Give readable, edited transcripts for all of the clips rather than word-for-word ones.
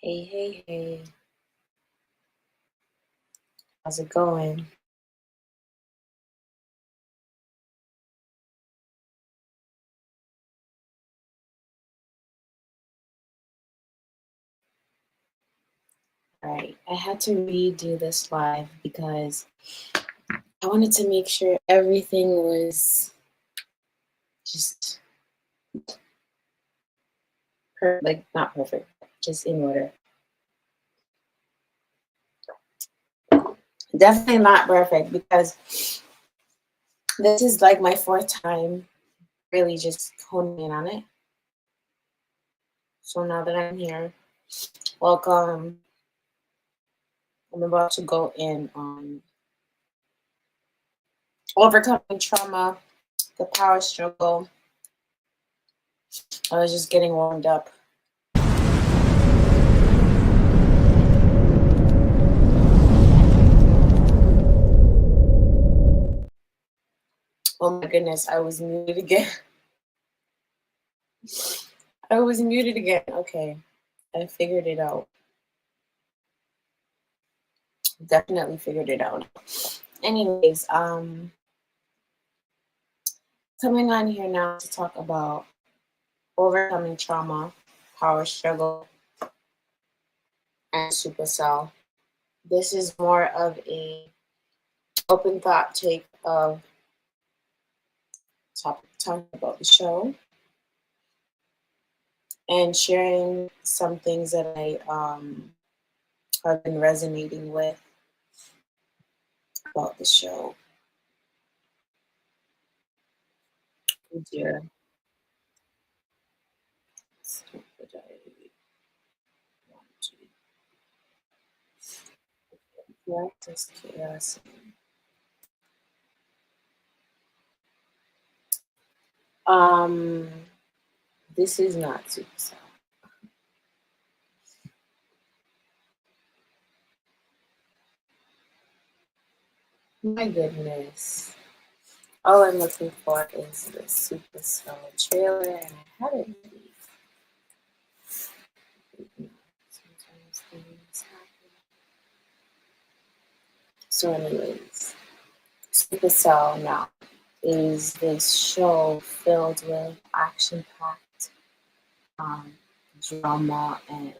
Hey, hey, hey. How's it going? All right. I had to redo this live because I wanted to make sure everything was just like not perfect, just in order. Definitely not perfect because this is like my fourth time really just honing in on it. So now that I'm here, welcome. I'm about to go in on overcoming trauma, the power struggle. I was just getting warmed up. Oh my goodness, I was muted again. I was muted again. Okay, I figured it out. Definitely figured it out. Anyways, coming on here now to talk about overcoming trauma, power struggle, and Supacell. This is more of a open thought take of talking about the show and sharing some things that I have been resonating with about the show. Oh dear. What did I want to practice chaos? Um, this is not Supacell. My goodness. All I'm looking for is the Supacell trailer, and I have it ready. Sometimes things happen. So, anyways, Supacell now is this show filled with action-packed drama and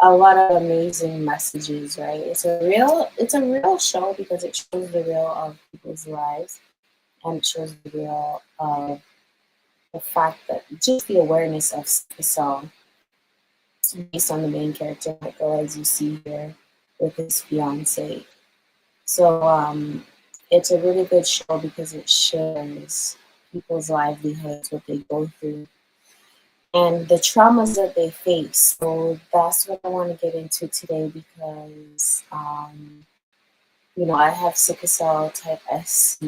a lot of amazing messages. Right? It's a real show because it shows the real of people's lives and it shows the real of the fact that just the awareness of the song based on the main character Michael, as you see here with his fiance. So it's a really good show because it shares people's livelihoods, what they go through, and the traumas that they face. So that's what I want to get into today because I have sickle cell type SC,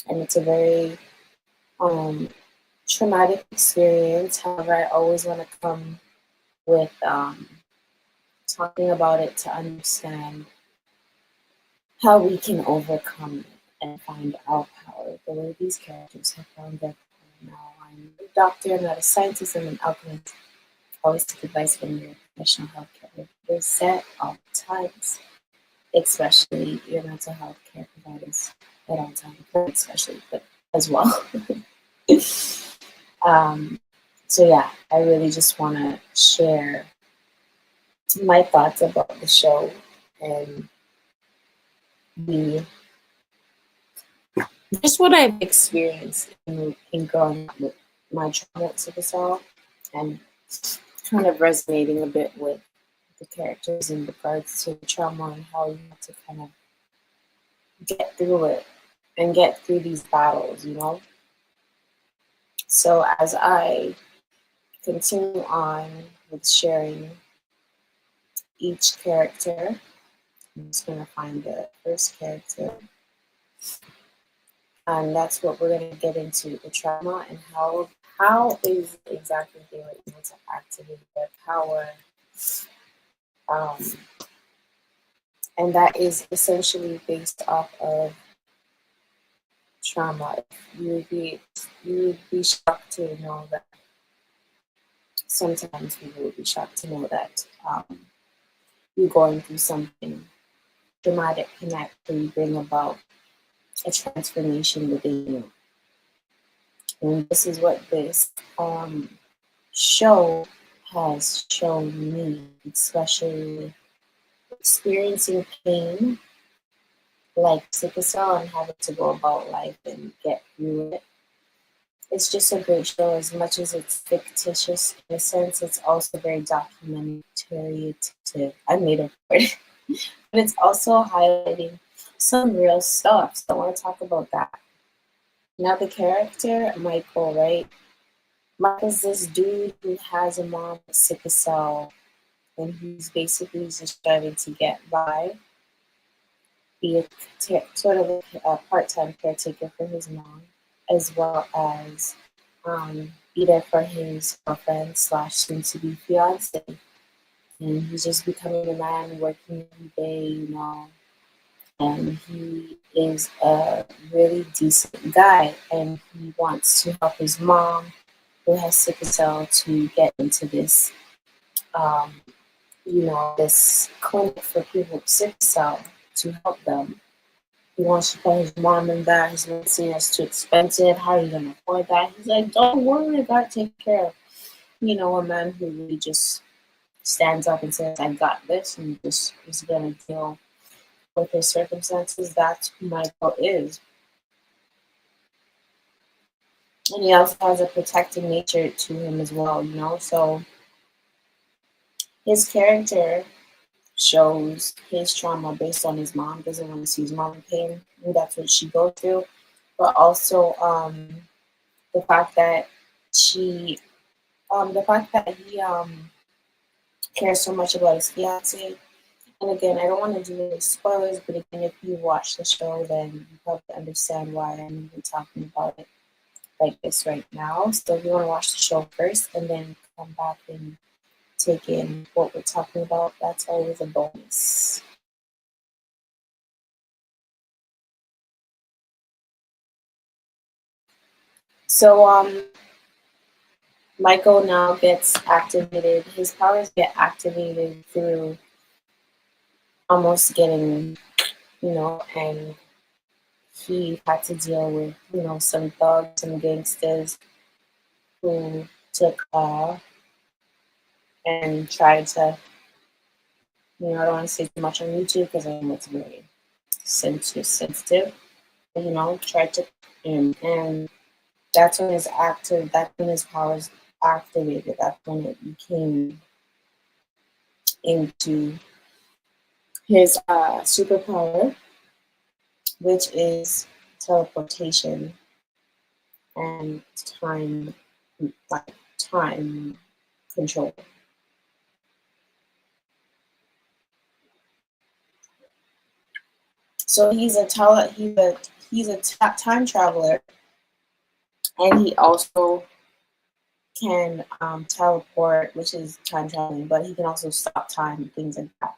and it's a very um, traumatic experience. However, I always want to come with talking about it to understand how we can overcome it and find our power the way these characters have found their power. Now, I'm a doctor, I'm not a scientist, I'm an alchemist. Always take advice from your professional healthcare providers at all times, especially your mental health care providers at all times, not especially, but as well. um, so, yeah, I really just want to share my thoughts about the show and the just what I've experienced in growing up with my trauma with sickle cell and kind of resonating a bit with the characters in regards to the trauma and how you have to kind of get through it and get through these battles. So as I continue on with sharing each character, I'm just going to find the first character. And that's what we're going to get into, the trauma and how is exactly they were able to activate their power. Um, and that is essentially based off of trauma. You would be shocked to know that sometimes people will be shocked to know that you're going through something dramatic can actually bring about a transformation within you. And this is what this show has shown me, especially experiencing pain like sickle cell and having to go about life and get through it. It's just a great show. As much as it's fictitious in a sense, it's also very documentary. I made up for it, but it's also highlighting some real stuff. So I want to talk about that. Now, the character Michael, right? Michael's this dude who has a mom with sickle cell, and he's basically just striving to get by, be sort of a part-time caretaker for his mom, as well as be there for his girlfriend slash soon-to-be fiance. And he's just becoming a man working every day, and he is a really decent guy, and he wants to help his mom, who has sickle cell, to get into this, um, this clinic for people with sickle cell to help them. He wants to tell his mom and dad. His mom saying it's too expensive. How are you gonna afford that? He's like, don't worry, I gotta take care of. A man who really just stands up and says, I got this, and just is gonna deal with his circumstances. That's who Michael is. And he also has a protective nature to him as well, So his character shows his trauma based on his mom. Doesn't want to see his mom in pain, and that's what she goes through. But also the fact that she, the fact that he cares so much about his fiance. And again, I don't want to do any spoilers, but again, if you watch the show, then you probably understand why I'm even talking about it like this right now. So if you want to watch the show first and then come back and take in what we're talking about, that's always a bonus. So Michael now gets activated. His powers get activated through almost getting, and he had to deal with, some thugs, some gangsters who took and tried to, I don't want to say too much on YouTube because I know it's very sensitive, but, tried to, and that's when that's when his powers activated. That's when it became into his superpower, which is teleportation and time control. So he's a time traveler, and he also can teleport, which is time traveling, but he can also stop time, things like that.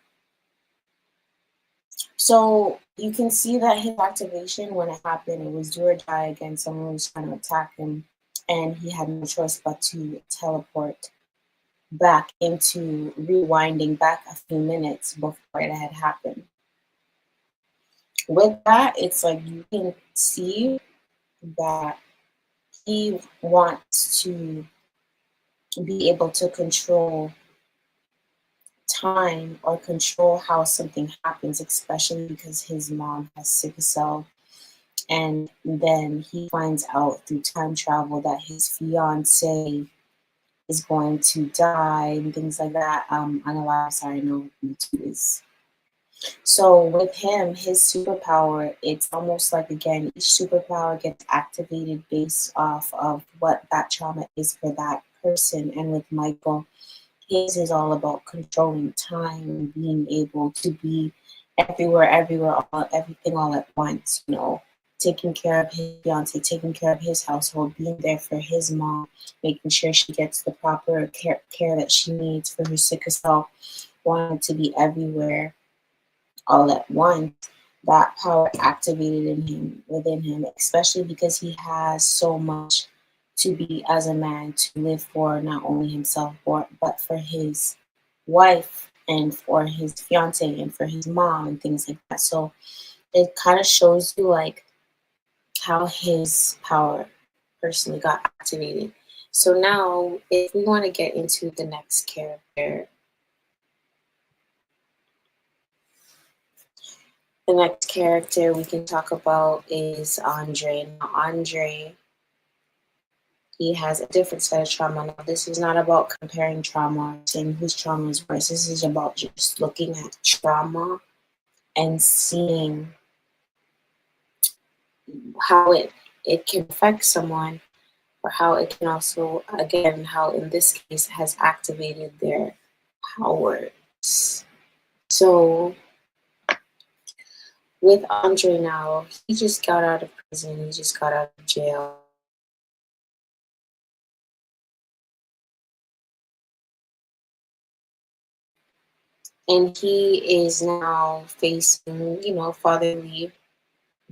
So you can see that his activation, when it happened, it was do or die against someone who was trying to attack him, and he had no choice but to teleport back into rewinding back a few minutes before it had happened. With that, it's like you can see that he wants to be able to control time or control how something happens, especially because his mom has sickle cell. And then he finds out through time travel that his fiance is going to die and things like that. On a live side, I know YouTube is. So with him, his superpower, it's almost like, again, each superpower gets activated based off of what that trauma is for that person. And with Michael, his is all about controlling time and being able to be everywhere, everything all at once, taking care of his fiance, taking care of his household, being there for his mom, making sure she gets the proper care that she needs for her sickle cell, wanting to be everywhere all at once. That power activated within him, especially because he has so much to be as a man, to live for not only himself but for his wife and for his fiance and for his mom and things like that. So it kind of shows you like how his power personally got activated. So now if we want to get into the next character, the next character we can talk about is Andre. Now Andre, he has a different set of trauma. Now, this is not about comparing trauma, saying whose trauma is worse. This is about just looking at trauma and seeing how it can affect someone, or how it can also, again, how in this case has activated their powers. So with Andre now, he just got out of prison, he just got out of jail. And he is now facing, fatherly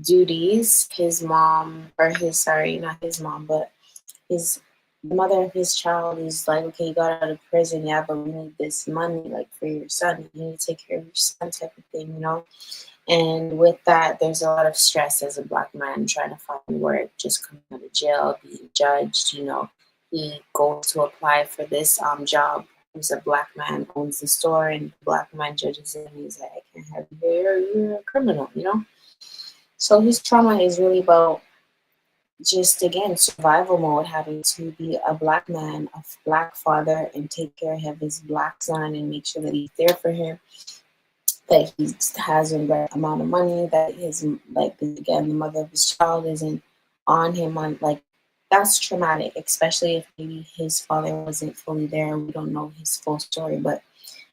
duties. His mom, or his, sorry, not his mom, but his the mother of his child is like, okay, you got out of prison, yeah, but we need this money, like for your son. You need to take care of your son, type of thing. And with that, there's a lot of stress as a black man trying to find work, just coming out of jail, being judged. He goes to apply for this job. He's a black man, owns the store, and the black man judges him. He's like, I can't have you here, you're a criminal. So his trauma is really about just, again, survival mode, having to be a black man, a black father, and take care of his black son and make sure that he's there for him, that he has the right amount of money, that his, like, again, the mother of his child isn't on him, on, like, that's traumatic, especially if maybe his father wasn't fully there. We don't know his full story, but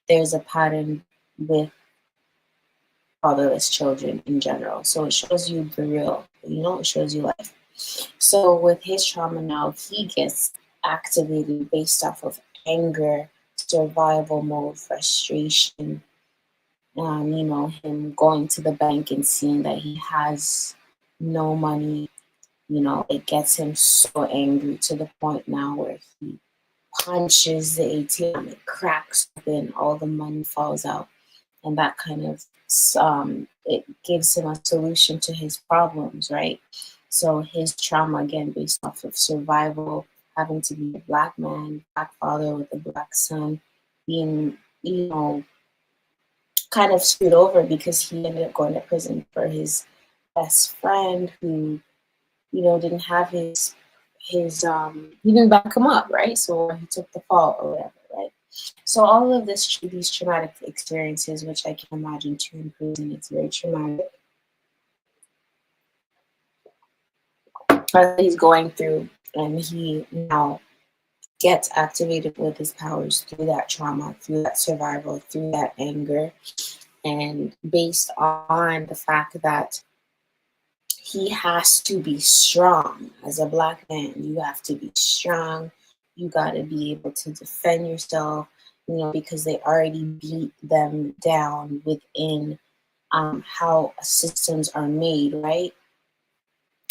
there's a pattern with fatherless children in general. So it shows you the real, it shows you life. So with his trauma now, he gets activated based off of anger, survival mode, frustration, him going to the bank and seeing that he has no money. It gets him so angry to the point now where he punches the ATM, it cracks open, all the money falls out, and that kind of it gives him a solution to his problems, right? So his trauma, again, based off of survival, having to be a black man, black father with a black son, being, kind of screwed over because he ended up going to prison for his best friend who, didn't have he didn't back him up, right? So he took the fall or whatever, right? So all of these traumatic experiences, which I can imagine too in prison, it's very traumatic. But he's going through, and he now gets activated with his powers through that trauma, through that survival, through that anger, and based on the fact that he has to be strong. As a black man, you have to be strong. You got to be able to defend yourself, because they already beat them down within how systems are made, right?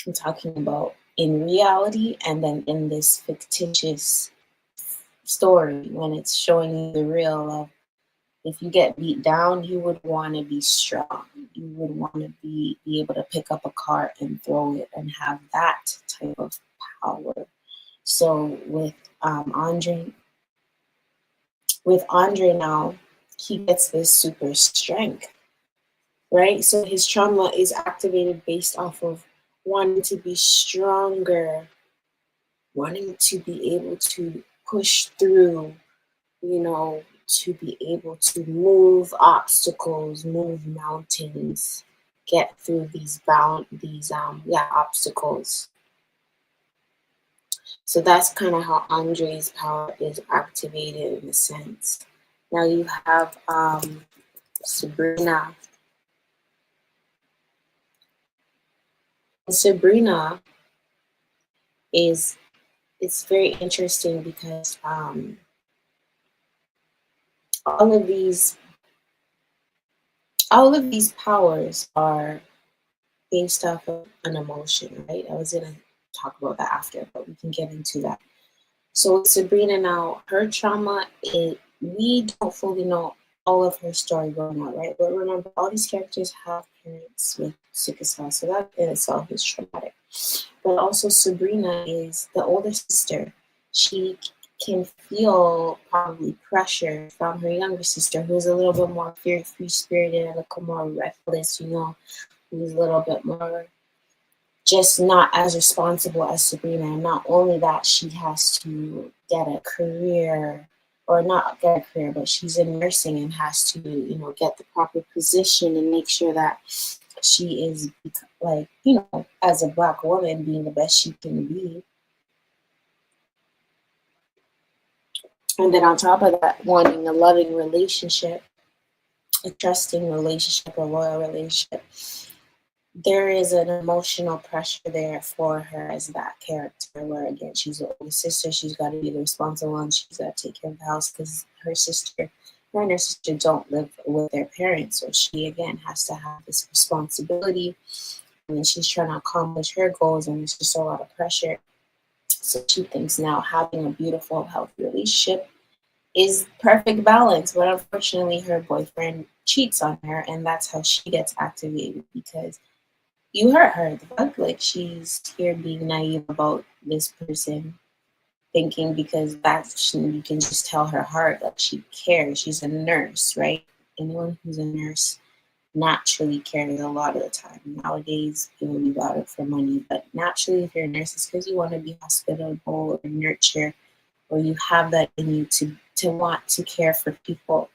I'm talking about in reality and then in this fictitious story when it's showing you the real of, if you get beat down, you would want to be strong. You would want to be able to pick up a car and throw it and have that type of power. So Andre, with Andre now, he gets this super strength, right? So his trauma is activated based off of wanting to be stronger, wanting to be able to push through, to be able to move obstacles, move mountains, get through these obstacles. So that's kind of how Andre's power is activated in a sense. Now you have Sabrina. Sabrina is it's very interesting because all of these powers are based off of an emotion, right? I was in talk about that after, but we can get into that. So with Sabrina now, her trauma, we don't fully know all of her story growing up, right? But remember, all these characters have parents with sickle cell, so that in itself is traumatic. But also Sabrina is the older sister. She can feel probably pressure from her younger sister, who's a little bit more free spirited, a little more reckless, who's a little bit more just not as responsible as Sabrina. And not only that, she has to get a career, or not get a career, but she's in nursing and has to, get the proper position and make sure that she is, like, as a Black woman, being the best she can be. And then on top of that, wanting a loving relationship, a trusting relationship, a loyal relationship, there is an emotional pressure there for her as that character, where again, she's the older sister, she's got to be the responsible one, she's got to take care of the house, because her and her sister don't live with their parents, so she again has to have this responsibility, and then she's trying to accomplish her goals, and there's just a lot of pressure. So she thinks now having a beautiful, healthy relationship is perfect balance, but unfortunately her boyfriend cheats on her, and that's how she gets activated, because you hurt her. The fuck? Like, she's here being naive about this person, thinking because you can just tell her heart, like, she cares. She's a nurse, right? Anyone who's a nurse naturally cares a lot of the time. Nowadays, people do got it for money, but naturally, if you're a nurse, it's because you want to be hospitable or nurture, or you have that in you to want to care for people.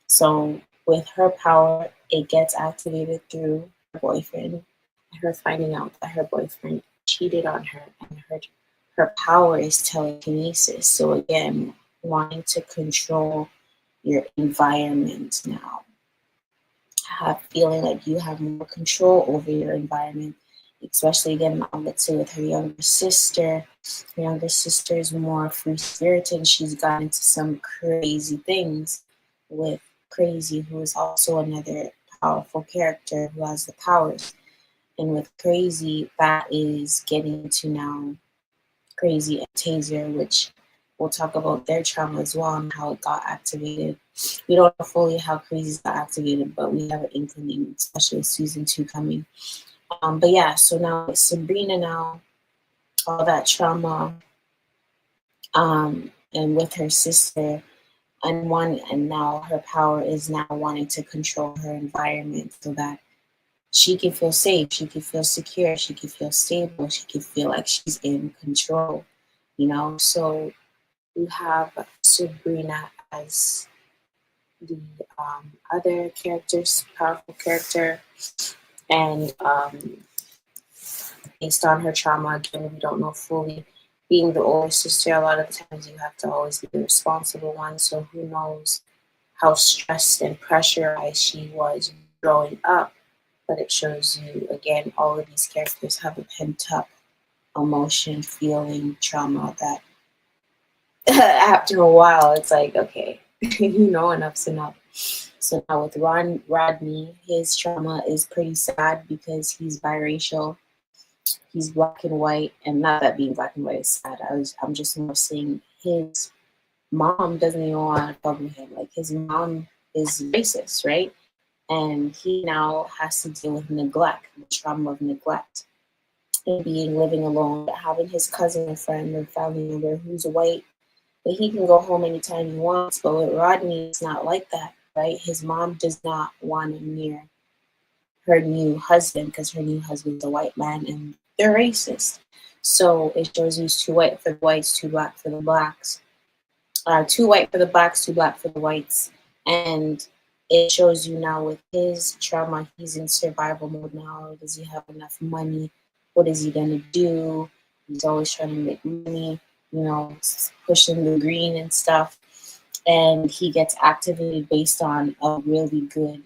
So with her power, it gets activated through her boyfriend, her finding out that her boyfriend cheated on her, and her power is telekinesis. So again, wanting to control your environment now, feeling like you have more control over your environment, especially again, let's say with her younger sister. Her younger sister is more free spirited, and she's gotten into some crazy things with Crazy, who is also another powerful character who has the powers. And with Crazy, that is getting to now Crazy and Taser, which we'll talk about their trauma as well and how it got activated. We don't know fully how Crazy got activated, but we have an inkling, especially with season 2 coming. But yeah, so now with Sabrina now, all that trauma, and with her sister, and now her power is now wanting to control her environment so that she can feel safe, she can feel secure, she can feel stable, she can feel like she's in control, So you have Sabrina as the other characters, powerful character, and based on her trauma, again, we don't know fully. Being the older sister, a lot of the times you have to always be the responsible one, so who knows how stressed and pressurized she was growing up. But it shows you, again, all of these characters have a pent up emotion, feeling, trauma that after a while, it's like, okay, enough's enough. So now with Rodney, his trauma is pretty sad because he's biracial. He's Black and white, and not that being Black and white is sad. I'm just more saying his mom doesn't even want to fuck with him. Like, his mom is racist, right? And he now has to deal with neglect, the trauma of neglect, and living alone, having his cousin and friend and family member who's white, but he can go home anytime he wants. But with Rodney, it's not like that, right? His mom does not want him near her new husband because her new husband's a white man and they're racist. So it shows he's too white for the whites, too Black for the blacks, too white for the blacks, too Black for the whites. And it shows you now with his trauma, he's in survival mode now. Does he have enough money? What is he gonna do? He's always trying to make money, pushing the green and stuff. And he gets activated based on a really good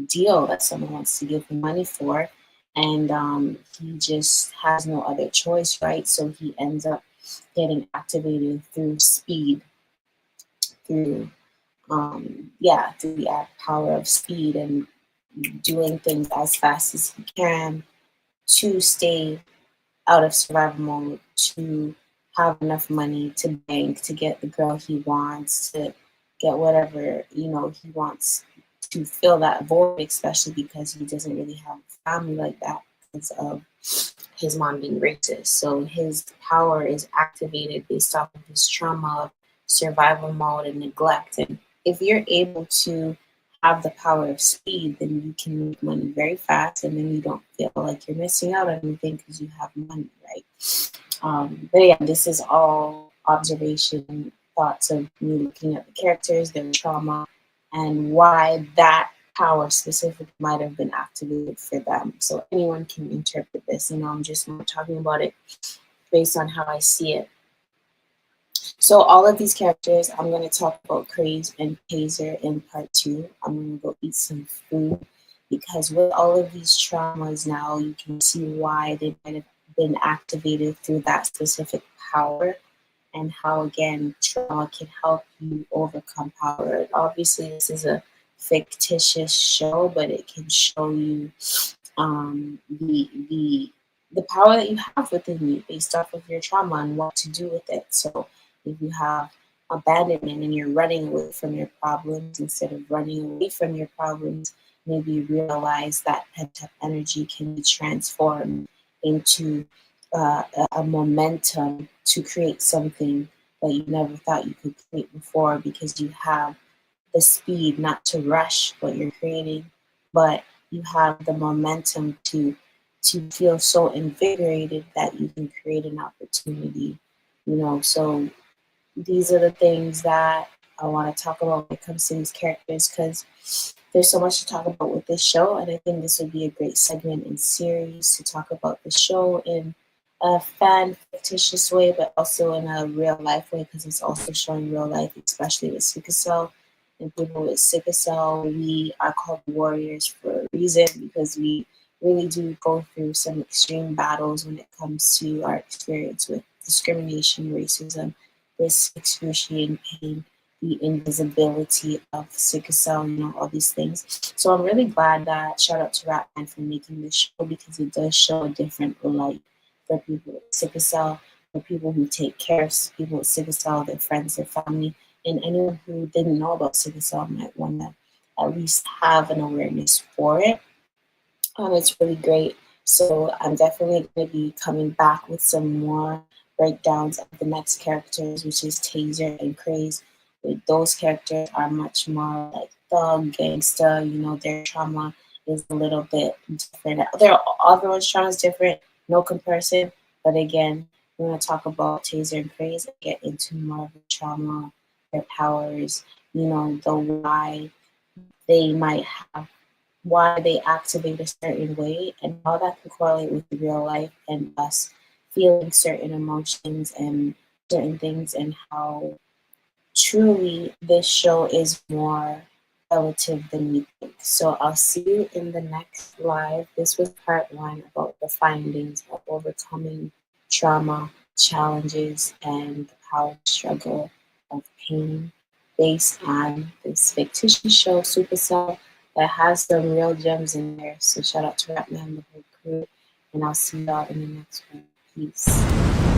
deal that someone wants to give him money for. And he just has no other choice, right? So he ends up getting activated through speed, through through the power of speed and doing things as fast as he can to stay out of survival mode to have enough money to bank, to get the girl he wants, to get whatever, he wants, to fill that void, especially because he doesn't really have a family like that because of his mom being racist. So his power is activated based off of his trauma of survival mode and neglect. And if you're able to have the power of speed, then you can make money very fast, and then you don't feel like you're missing out on anything because you have money, right? But yeah, this is all observation, thoughts of me looking at the characters, their trauma, and why that power specific might have been activated for them. So anyone can interpret this. I'm just not talking about it based on how I see it. So all of these characters, I'm going to talk about Craze and Taser in part 2. I'm going to go eat some food because with all of these traumas now, you can see why they might have been activated through that specific power, and how, again, trauma can help you overcome power. Obviously, this is a fictitious show, but it can show you the power that you have within you based off of your trauma and what to do with it. So if you have abandonment and you're running away from your problems instead of running away from your problems, maybe you realize that pent-up energy can be transformed into a momentum to create something that you never thought you could create before, because you have the speed not to rush what you're creating, but you have the momentum to feel so invigorated that you can create an opportunity. So these are the things that I want to talk about when it comes to these characters, because there's so much to talk about with this show, and I think this would be a great segment and series to talk about the show in a fan fictitious way, but also in a real life way, because it's also showing real life, especially with Supacell. And people with Supacell, we are called warriors for a reason, because we really do go through some extreme battles when it comes to our experience with discrimination, racism, this excruciating pain, the invisibility of sickle cell, all these things. So I'm really glad that, shout out to Ratman for making this show, because it does show a different light for people with sickle cell, for people who take care of people with sickle cell, their friends, their family, and anyone who didn't know about sickle cell might want to at least have an awareness for it. It's really great. So I'm definitely going to be coming back with some more breakdowns of the next characters, which is Taser and Craze. Those characters are much more like thug, gangsta. Their trauma is a little bit different. Everyone's trauma is different, no comparison. But again, we're going to talk about Taser and Craze and get into more of the trauma, their powers, the why they might have, why they activate a certain way, and how that can correlate with real life and us feeling certain emotions and certain things, and how truly this show is more relative than we think. So I'll see you in the next live. This was part 1 about the findings of overcoming trauma, challenges, and the power struggle of pain, based on this fictitious show, Supercell, that has some real gems in there. So shout out to Ratman and the whole crew, and I'll see y'all in the next one. Peace.